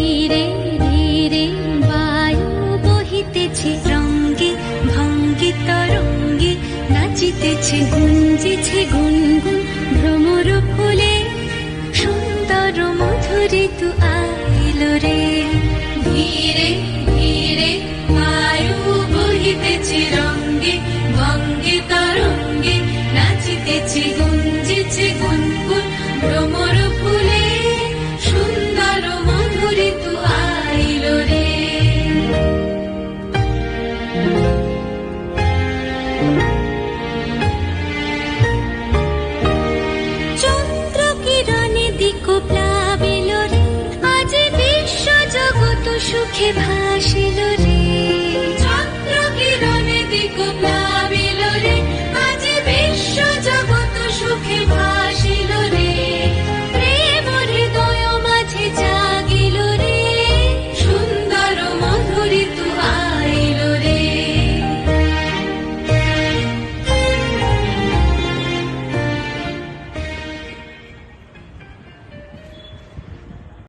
ধীরে ধীরে বায়ু বহিতেছে রঙ্গে ভঙ্গে তরঙ্গে নাচিতেছে গুঞ্জিছে গুনগুন ভ্রমর ফুলে সুন্দর মধুর ঋতু আইলো রে ধীরে ধীরে বায়ু বহিতেছে রঙ্গে ভঙ্গে তরঙ্গে নাচিতেছে গুঞ্জিছে গুনগুন ভ্রমর ফুলে সুন্দর মধুর ঋতু আইলো রে চন্দ্র কিরণে দিক প্লাবিল রে আজ বিশ্ব জগৎ সুখে